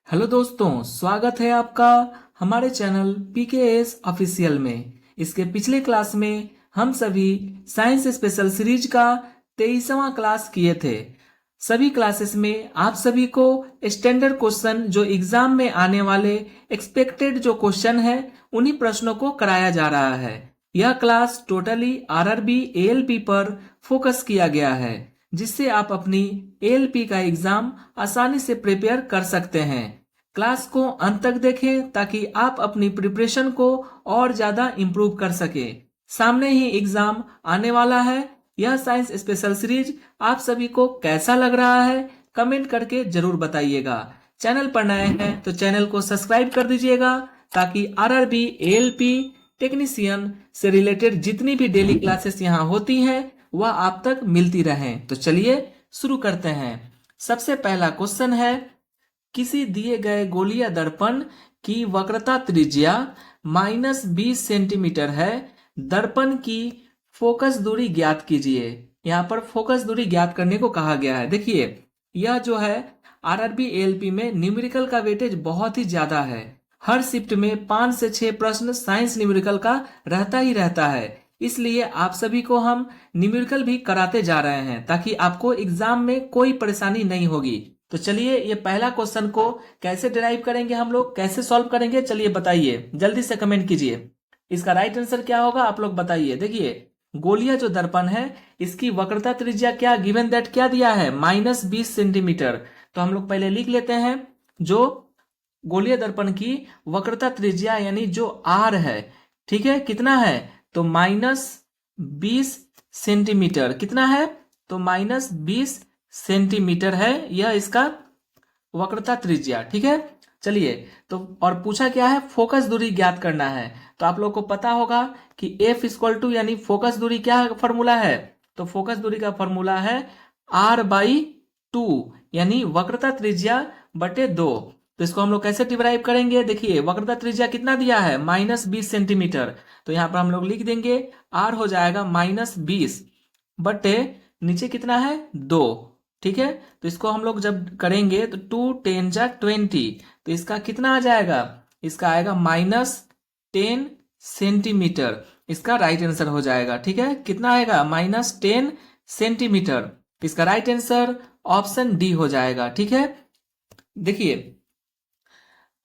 Hello दोस्तों, स्वागत है आपका हमारे चैनल PKS ऑफिशियल में। इसके पिछले क्लास में हम सभी साइंस स्पेशल सीरीज का 23वां क्लास किए थे। सभी क्लासेस में आप सभी को स्टैंडर्ड क्वेश्चन जो एग्जाम में आने वाले एक्सपेक्टेड जो क्वेश्चन है उन्हीं प्रश्नों को कराया जा रहा है। यह क्लास टोटली RRB ALP पर फोकस किया गया है, जिससे आप अपनी ALP का एग्जाम आसानी से प्रिपेयर कर सकते हैं। क्लास को अंत तक देखें ताकि आप अपनी प्रिपरेशन को और ज्यादा इम्प्रूव कर सके। सामने ही एग्जाम आने वाला है। यह साइंस स्पेशल सीरीज आप सभी को कैसा लग रहा है कमेंट करके जरूर बताइएगा। चैनल पर नए हैं तो चैनल को सब्सक्राइब कर दीजिएगा ताकि RRB ALP टेक्नीशियन से रिलेटेड जितनी भी डेली क्लासेस यहाँ होती हैं वह आप तक मिलती रहें। तो चलिए शुरू करते हैं। सबसे पहला क्वेश्चन है, किसी दिए गए गोलीय दर्पण की वक्रता त्रिज्या -20 सेंटीमीटर है। दर्पण की फोकस दूरी ज्ञात कीजिए। यहाँ पर फोकस दूरी ज्ञात करने को कहा गया है। देखिए, यह जो है RRB ALP में न्यूमेरिकल का वेटेज बहुत ही ज्यादा है। हर शिफ्ट में 5 से 6 प्रश्न साइंस न्यूमेरिकल का रहता ही रहता है। इसलिए आप सभी को हम न्यूमेरिकल भी कराते जा रहे हैं ताकि आपको एग्जाम में कोई परेशानी नहीं होगी। तो चलिए, ये पहला क्वेश्चन को कैसे डिराइव करेंगे, हम लोग कैसे सॉल्व करेंगे, चलिए बताइए, जल्दी से कमेंट कीजिए। इसका राइट आंसर क्या होगा आप लोग बताइए। देखिए, गोलीय जो दर्पण है इसकी वक्रता त्रिज्या क्या गिवन दैट क्या दिया है, -20 सेंटीमीटर। तो हम लोग पहले लिख लेते हैं जो गोलीय दर्पण की वक्रता त्रिज्या यानी जो R है, ठीक है, कितना है तो -20 सेंटीमीटर। कितना है तो -20 सेंटीमीटर है यह इसका वक्रता त्रिज्या, ठीक है। चलिए, तो और पूछा क्या है, फोकस दूरी ज्ञात करना है। तो आप लोग को पता होगा कि F इक्वल टू यानी फोकस दूरी क्या फॉर्मूला है, तो फोकस दूरी का फॉर्मूला है R/2 यानी वक्रता त्रिज्या बटे 2। तो इसको हम लोग कैसे डिराइव करेंगे, देखिए वक्रता त्रिज्या कितना दिया है -20 सेंटीमीटर। तो यहाँ पर हम लोग लिख देंगे R हो जाएगा -20 बटे नीचे कितना है 2, ठीक है। तो इसको हम लोग जब करेंगे तो 2 10 जा 20, तो इसका कितना आ जाएगा, इसका आएगा -10 सेंटीमीटर। इसका राइट आंसर हो जाएगा, ठीक है। कितना आएगा -10 सेंटीमीटर। इसका राइट आंसर ऑप्शन डी हो जाएगा, ठीक है। देखिए,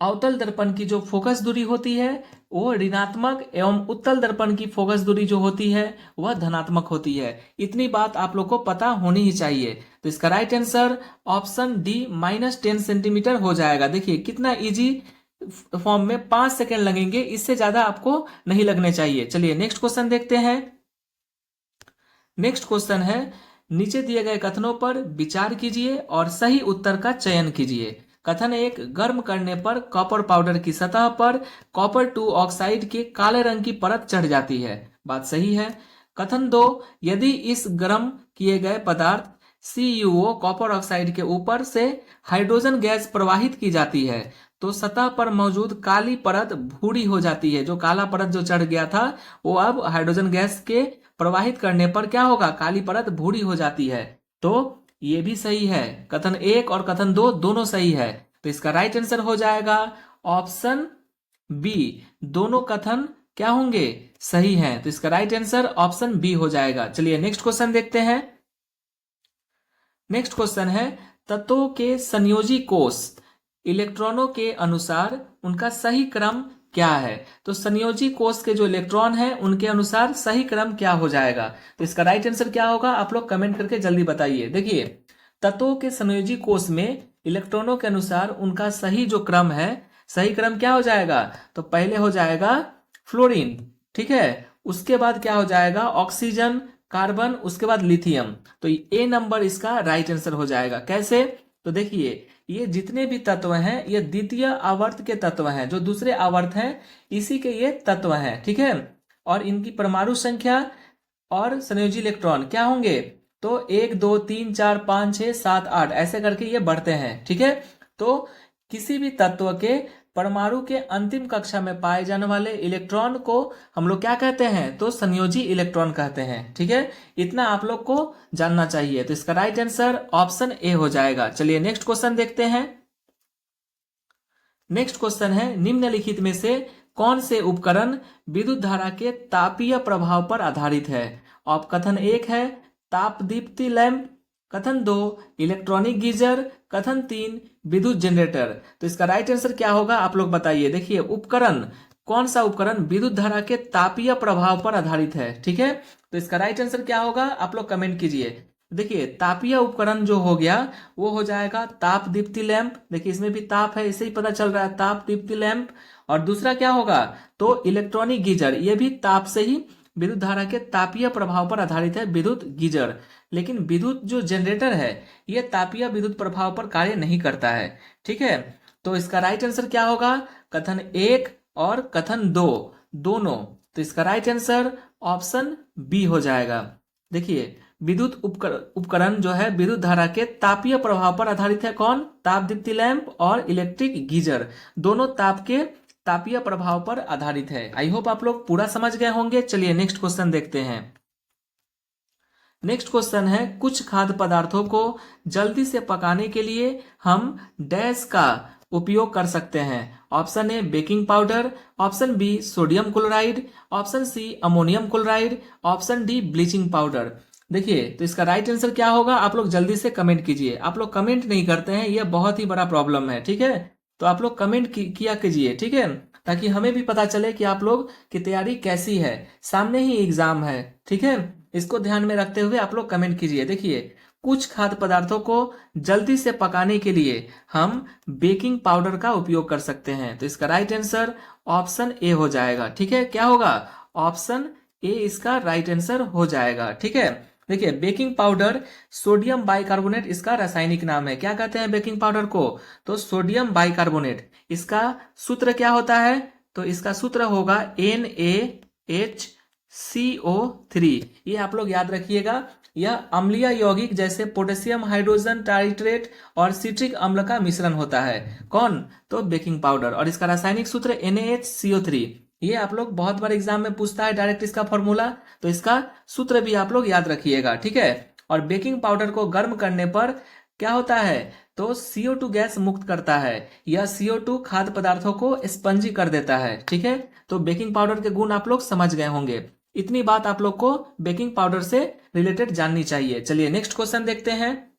अवतल दर्पण की जो फोकस दूरी होती है वो ऋणात्मक एवं उत्तल दर्पण की फोकस दूरी जो होती है वह धनात्मक होती है। इतनी बात आप लोग को पता होनी ही चाहिए। तो इसका right answer option D -10 centimetre हो जाएगा। देखिए कितना इजी फॉर्म में 5 सेकेंड लगेंगे, इससे ज्यादा आपको नहीं लगने चाहिए। चलिए नेक्स्ट क्वेश्चन देखते हैं। नेक्स्ट क्वेश्चन है, नीचे दिए गए कथनों पर विचार कीजिए और सही उत्तर का चयन कीजिए। कथन 1, गर्म करने पर कॉपर पाउडर की सतह पर कॉपर 2 ऑक्साइड के काले रंग की परत चढ़ जाती है। बात सही है। कथन 2, यदि इस गर्म किए गए पदार्थ CuO कॉपर ऑक्साइड के ऊपर से हाइड्रोजन गैस प्रवाहित की जाती है तो सतह पर मौजूद काली परत भूरी हो जाती है। जो काला परत जो चढ़ गया था वो अब हाइड्रोजन गैस के प्रवाहित करने पर क्या होगा, काली परत भूरी हो जाती है। तो ये भी सही है। कथन 1 और कथन 2 दोनों सही है। तो इसका राइट आंसर हो जाएगा ऑप्शन बी। दोनों कथन क्या होंगे, सही हैं। तो इसका राइट आंसर ऑप्शन बी हो जाएगा। चलिए नेक्स्ट क्वेश्चन देखते हैं। नेक्स्ट क्वेश्चन है, तत्वों के संयोजी कोष इलेक्ट्रॉनों के अनुसार उनका सही क्रम क्या है। तो संयोजी कोष के जो इलेक्ट्रॉन हैं उनके अनुसार सही क्रम क्या हो जाएगा। तो इसका राइट आंसर क्या होगा आप लोग कमेंट करके जल्दी बताइए। देखिए, तत्वों के संयोजी कोष में इलेक्ट्रॉनों के अनुसार उनका सही जो क्रम है, सही क्रम क्या हो जाएगा, तो पहले हो जाएगा फ्लोरीन, ठीक है। उसके बाद क्या हो जाएगा, ऑक्सीजन, कार्बन, उसके बाद लिथियम। तो ए नंबर इसका राइट आंसर हो जाएगा। कैसे, तो देखिए ये जितने भी तत्व हैं ये द्वितीय आवर्त के तत्व हैं, जो दूसरे आवर्त हैं इसी के ये तत्व हैं, ठीक है। और इनकी परमाणु संख्या और संयोजी इलेक्ट्रॉन क्या होंगे, तो 1 2 3 4 5 6 7 8 ऐसे करके ये बढ़ते हैं, ठीक है। तो किसी भी तत्व के परमाणु के अंतिम कक्षा में पाए जाने वाले इलेक्ट्रॉन को हम लोग क्या कहते हैं, तो संयोजी इलेक्ट्रॉन कहते हैं, ठीक है। इतना आप लोग को जानना चाहिए। तो इसका राइट आंसर ऑप्शन ए हो जाएगा। चलिए नेक्स्ट क्वेश्चन देखते हैं। नेक्स्ट क्वेश्चन है, निम्नलिखित में से कौन से उपकरण विद्युत धारा के तापीय प्रभाव पर आधारित है? और कथन 1 है ताप दीप्ति लैंप, कथन 2 इलेक्ट्रॉनिक गीजर, कथन 3 विद्युत जनरेटर। तो इसका राइट आंसर क्या होगा आप लोग बताइए। देखिए उपकरण, कौन सा उपकरण विद्युत धारा के तापीय प्रभाव पर आधारित है? ठीक है, तो इसका राइट आंसर क्या होगा आप लोग कमेंट कीजिए। देखिए तापीय उपकरण जो हो गया वो हो जाएगा ताप दीप्ति लैंप। देखिए इसमें भी ताप है, इससे ही पता चल रहा है, ताप दीप्ति लैंप। और दूसरा क्या होगा तो इलेक्ट्रॉनिक गीजर, ये भी ताप से ही, विद्युत धारा के तापीय प्रभाव पर आधारित है विद्युत गीजर। लेकिन विद्युत जो जनरेटर है ये तापीय विद्युत प्रभाव पर कार्य नहीं करता है। ठीक है, तो इसका राइट आंसर क्या होगा? कथन 1 और कथन 2 दोनों। तो इसका राइट आंसर ऑप्शन बी हो जाएगा। देखिए विद्युत उपकरण जो है विद्युत धारा के तापीय प्रभाव पर आधारित है। कौन? ताप दीप्ति लैंप और इलेक्ट्रिक गीजर, दोनों ताप के तापीय प्रभाव पर आधारित है। आई होप आप लोग पूरा समझ गए होंगे। चलिए नेक्स्ट क्वेश्चन देखते हैं। नेक्स्ट क्वेश्चन है, कुछ खाद्य पदार्थों को जल्दी से पकाने के लिए हम डैश का उपयोग कर सकते हैं। Option A baking powder, option B sodium chloride, option C ammonium chloride, option D bleaching powder. देखिए तो इसका राइट आंसर क्या होगा आप लोग जल्दी से कमेंट कीजिए। आप लोग कमेंट नहीं करते हैं, यह बहुत ही बड़ा प्रॉब्लम है। ठीक है, तो आप लोग कमेंट किया कीजिए। ठीक है, ताकि हमें भी पता चले कि आप लोग की तैयारी कैसी है। सामने ही एग्जाम है। ठीक है, इसको ध्यान में रखते हुए आप लोग कमेंट कीजिए। देखिए कुछ खाद्य पदार्थों को जल्दी से पकाने के लिए हम बेकिंग पाउडर का उपयोग कर सकते हैं। तो इसका राइट आंसर ऑप्शन ए हो जाएगा। ठीक है, क्या होगा? ऑप्शन ए इसका राइट आंसर हो जाएगा। ठीक है, देखिए बेकिंग पाउडर सोडियम बाइकार्बोनेट इसका रासायनिक नाम है। क्या कहते हैं बेकिंग पाउडर को? तो सोडियम बाइकार्बोनेट। इसका सूत्र क्या होता है? तो इसका सूत्र होगा NaHCO3। ये आप लोग याद रखिएगा। यह अम्लीय यौगिक जैसे पोटेशियम हाइड्रोजन टाइट्रेट और सिट्रिक अम्ल का मिश्रण होता है। कौन? तो बेकिंग पाउडर। और इसका रासायनिक सूत्र NaHCO3। ये आप लोग बहुत बार एग्जाम में पूछता है डायरेक्ट इसका फॉर्मूला, तो इसका सूत्र भी आप लोग याद रखिएगा। ठीक है, और बेकिंग पाउडर को गर्म करने पर क्या होता है? तो CO2 गैस मुक्त करता है। यह CO2 खाद्य पदार्थों को स्पंजी कर देता है। ठीक है, तो बेकिंग पाउडर के गुण आप लोग समझ गए होंगे। इतनी बात आप लोग को बेकिंग पाउडर से रिलेटेड जाननी चाहिए। चलिए नेक्स्ट क्वेश्चन देखते हैं।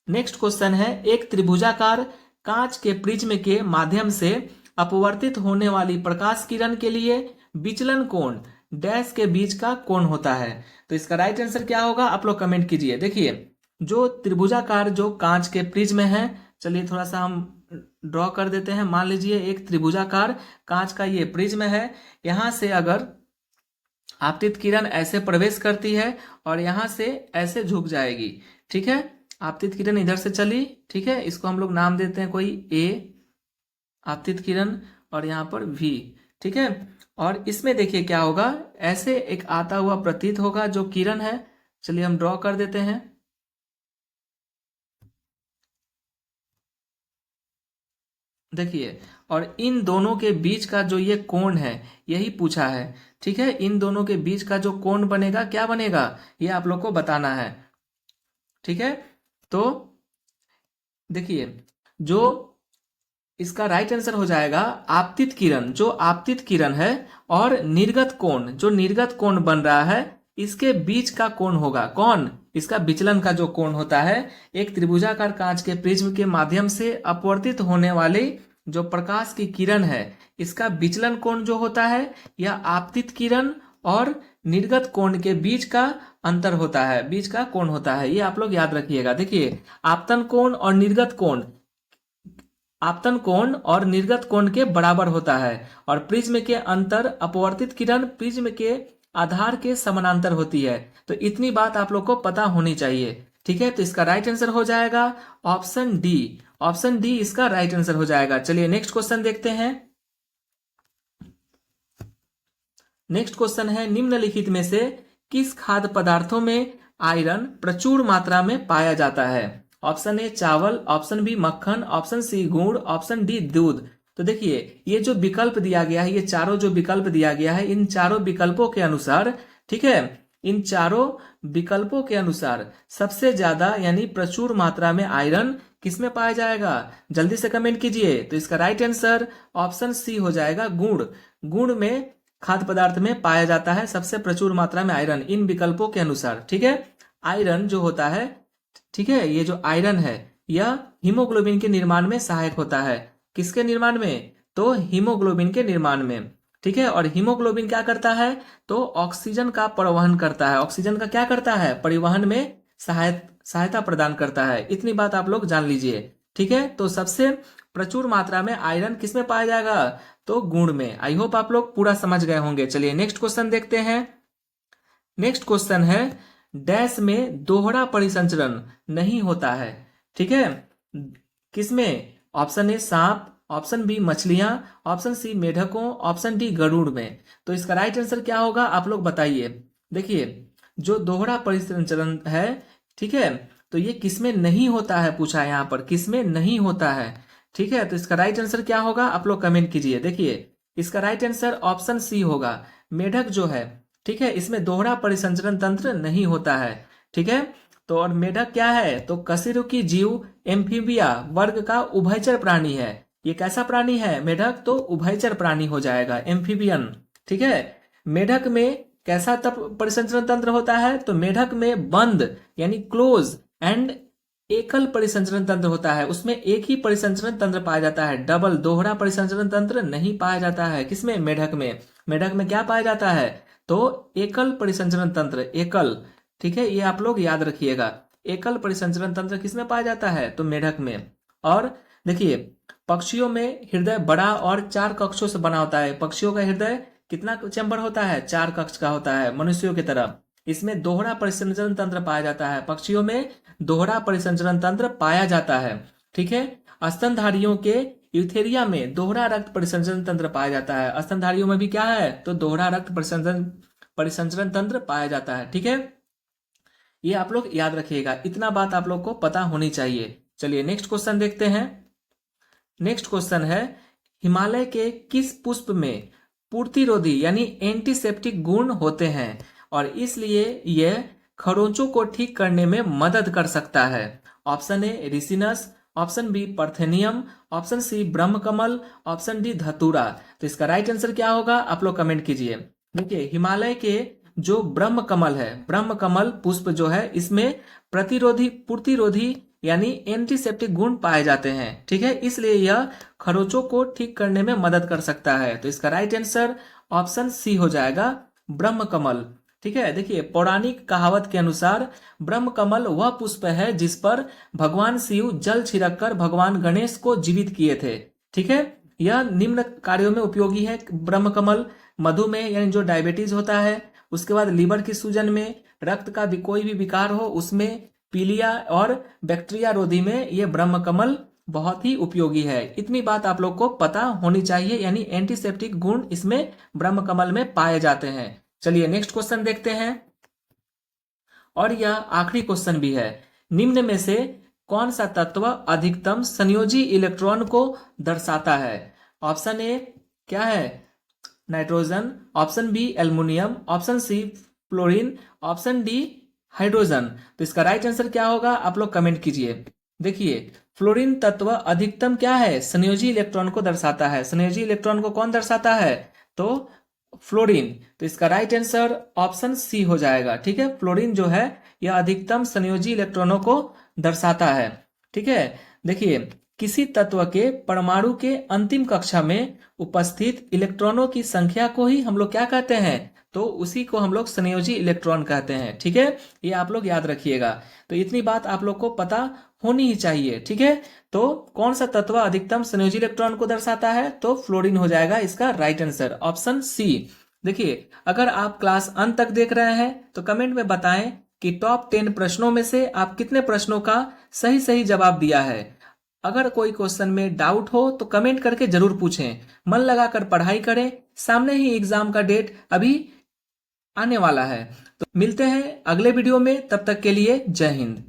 नेक्स्ट क्वेश्चन है, एक त्रिभुजाकार कांच के प्रिज्म के माध्यम से अपवर्तित होने वाली प्रकाश किरण के लिए विचलन कोण डैश के बीच का कोण होता है। तो इसका राइट आंसर क्या होगा आप लोग कमेंट कीजिए। देखिए जो त्रिभुजाकार जो कांच के प्रिज्म है, चलिए थोड़ा सा हम ड्रॉ कर देते हैं। मान लीजिए एक त्रिभुजाकार कांच का ये प्रिज्म है। यहां से अगर आपतित किरण ऐसे प्रवेश करती है और यहां से ऐसे झुक जाएगी। ठीक है, आपतित किरण इधर से चली। ठीक है, इसको हम लोग नाम देते हैं कोई ए आपतित किरण और यहाँ पर V। ठीक है, और इसमें देखिए क्या होगा, ऐसे एक आता हुआ प्रतीत होगा जो किरण है। चलिए हम ड्रॉ कर देते हैं। देखिए, और इन दोनों के बीच का जो ये कोण है यही पूछा है। ठीक है, इन दोनों के बीच का जो कोण बनेगा क्या बनेगा ये आप लोग को बताना है। ठीक है, तो देखिए जो इसका राइट आंसर हो जाएगा आपतित किरण, जो आपतित किरण है और निर्गत कोण, जो निर्गत कोण बन रहा है इसके बीच का कोण होगा। कौन? इसका विचलन का जो कोण होता है। एक त्रिभुजाकार कांच के प्रिज्म के माध्यम से अपवर्तित होने वाली जो प्रकाश की किरण है इसका विचलन कोण जो होता है यह आपतित किरण और निर्गत कोण के बीच का अंतर होता है, बीच का कोण होता है। ये आप लोग याद रखिएगा। देखिए आपतन कोण और निर्गत कोण, आपतन कोण और निर्गत कोण के बराबर होता है और प्रिज्म के अंतर अपवर्तित किरण प्रिज्म के आधार के समानांतर होती है। तो इतनी बात आप लोग को पता होनी चाहिए। ठीक है, तो इसका राइट आंसर हो जाएगा ऑप्शन डी। ऑप्शन डी इसका राइट आंसर हो जाएगा। चलिए नेक्स्ट क्वेश्चन देखते हैं। नेक्स्ट क्वेश्चन है, निम्नलिखित में से किस खाद्य पदार्थों में आयरन प्रचुर मात्रा में पाया जाता है? ऑप्शन ए चावल, ऑप्शन बी मक्खन, ऑप्शन सी गुड़, ऑप्शन डी दूध। तो देखिए ये जो विकल्प दिया गया है, ये चारों जो विकल्प दिया गया है, इन चारों विकल्पों के अनुसार, ठीक है, इन चारों विकल्पों के अनुसार सबसे ज्यादा यानी प्रचुर मात्रा में आयरन किसमें पाया जाएगा, जल्दी से कमेंट कीजिए। तो इसका राइट आंसर ऑप्शन सी हो जाएगा, गुड़। गुड़ में खाद्य पदार्थ में पाया जाता है सबसे प्रचुर मात्रा में आयरन, इन विकल्पों के अनुसार। ठीक है, आयरन जो होता है, ठीक है, ये जो आयरन है यह हीमोग्लोबिन के निर्माण में सहायक होता है। किसके निर्माण में, तो हीमोग्लोबिन के निर्माण में। ठीक है, और हीमोग्लोबिन क्या करता है, तो ऑक्सीजन का परिवहन करता है। ऑक्सीजन का क्या करता है, परिवहन में सहायता प्रदान करता है। इतनी बात आप लोग जान लीजिए। ठीक है, तो सबसे प्रचुर मात्रा में आयरन किसमें पाया जाएगा, तो गुड़ में। आई होप आप लोग पूरा समझ गए होंगे। चलिए नेक्स्ट क्वेश्चन देखते हैं। नेक्स्ट क्वेश्चन है, डैश में दोहरा परिसंचरण नहीं होता है। ठीक है, किसमें, ऑप्शन ए सांप, ऑप्शन बी मछलियां, ऑप्शन सी मेढकों, ऑप्शन डी गरुड़ में। तो इसका राइट आंसर क्या होगा, आप लोग बताइए। देखिए, जो दोहरा परिसंचरण है, ठीक है, तो ये किसमें नहीं होता है पूछा है यहाँ पर, किसमें नहीं होता है। ठीक है, तो इसका राइट आंसर क्या होगा, आप लोग कमेंट कीजिए। देखिए, इसका राइट आंसर ऑप्शन सी होगा, मेढक जो है, ठीक है, इसमें दोहरा परिसंचरण तंत्र नहीं होता है। ठीक है, तो और मेढक क्या है, तो कशेरुकी जीव एम्फीबिया वर्ग का उभयचर प्राणी है। ये कैसा प्राणी है मेढक, तो उभयचर प्राणी हो जाएगा, एम्फीबियन। ठीक है, मेढक में कैसा परिसंचरण तंत्र होता है, तो मेढक में बंद यानी क्लोज एंड एकल परिसंचरण तंत्र होता है। उसमें एक ही परिसंचरण तंत्र पाया जाता है, डबल दोहरा परिसंचरण तंत्र नहीं पाया जाता है। किसमें, मेढक में। मेढक में क्या पाया जाता है, तो एकल परिसंचरण तंत्र, एकल। ठीक है, ये आप लोग याद रखिएगा, एकल परिसंचरण तंत्र किसमें पाया जाता है, तो मेढक में। और देखिए, पक्षियों में हृदय बड़ा और 4 कक्षों से बना होता है। पक्षियों का हृदय कितना चैम्बर होता है, 4 कक्ष का होता है, मनुष्यों की तरह। इसमें दोहरा परिसंचरण तंत्र पाया जाता है, पक्षियों में दोहरा परिसंचरण तंत्र पाया जाता है। ठीक है, स्तनधारियों के यूथेरिया में दोहरा रक्त परिसंचरण तंत्र पाया जाता है। स्तनधारियों में भी क्या है, तो दोहरा रक्त परिसंचरण तंत्र पाया जाता है। ठीक है, ये आप लोग याद रखिएगा, इतना बात आप लोग को पता होनी चाहिए। चलिए नेक्स्ट क्वेश्चन देखते हैं। नेक्स्ट क्वेश्चन है, हिमालय के किस पुष्प में पूर्तिरोधी यानी एंटीसेप्टिक गुण होते हैं और इसलिए यह खरोंचों को ठीक करने में मदद कर सकता है। Option A ricinus, option B parthenium, option C ब्रह्मकमल, ऑप्शन डी धतूरा। तो इसका राइट आंसर क्या होगा, आप लोग कमेंट कीजिए। देखिए, हिमालय के जो ब्रह्मकमल है, ब्रह्मकमल पुष्प जो है, इसमें पूर्तिरोधी यानी एंटीसेप्टिक गुण पाए जाते हैं। ठीक है, इसलिए यह खरोंचों को ठीक करने में मदद कर सकता है। तो इसका राइट आंसर ऑप्शन सी हो जाएगा, ब्रह्मकमल। ठीक है, देखिए, पौराणिक कहावत के अनुसार ब्रह्मकमल वह पुष्प है जिस पर भगवान शिव जल छिड़ककर भगवान गणेश को जीवित किए थे। ठीक है, यह निम्न कार्यों में उपयोगी है ब्रह्मकमल। मधुमेह यानी जो डायबिटीज होता है, उसके बाद लीवर की सूजन में, रक्त का भी कोई भी विकार हो उसमें, पीलिया और बैक्टीरिया रोधी में ये ब्रह्मकमल बहुत ही उपयोगी है। इतनी बात आप लोग को पता होनी चाहिए, यानी एंटीसेप्टिक गुण इसमें ब्रह्मकमल में पाए जाते हैं। चलिए नेक्स्ट क्वेश्चन देखते हैं, और यह आखिरी क्वेश्चन भी है। निम्न में से कौन सा तत्व अधिकतम संयोजी इलेक्ट्रॉन को दर्शाता है। ऑप्शन ए क्या है, nitrogen, option B aluminium, option C fluorine, option D hydrogen. तो इसका राइट आंसर क्या होगा, आप लोग कमेंट कीजिए। देखिए, फ्लोरीन तत्व अधिकतम क्या है, संयोजी इलेक्ट्रॉन को दर्शाता है। संयोजी इलेक्ट्रॉन को कौन दर्शाता है, तो फ्लोरीन। तो इसका राइट आंसर ऑप्शन सी हो जाएगा। ठीक है, फ्लोरीन जो है यह अधिकतम संयोजी इलेक्ट्रॉनों को दर्शाता है। ठीक है, देखिए, किसी तत्व के परमाणु के अंतिम कक्षा में उपस्थित इलेक्ट्रॉनों की संख्या को ही हम लोग क्या कहते हैं, तो उसी को हम लोग संयोजी इलेक्ट्रॉन कहते हैं। ठीक है, ये आप लोग याद रखिएगा। तो इतनी बात आप लोग को पता होनी ही चाहिए। ठीक है, तो कौन सा तत्व अधिकतम संयोजी इलेक्ट्रॉन को दर्शाता है, तो फ्लोरीन हो जाएगा इसका राइट आंसर, ऑप्शन सी। देखिए, अगर आप क्लास अंत तक देख रहे हैं तो कमेंट में बताएं कि टॉप 10 प्रश्नों में से आप कितने प्रश्नों का सही सही जवाब दिया है। अगर कोई क्वेश्चन में डाउट हो तो कमेंट करके जरूर पूछें। मन लगाकर पढ़ाई करें, सामने ही एग्जाम का डेट अभी आने वाला है। तो मिलते हैं अगले वीडियो में, तब तक के लिए जय हिंद।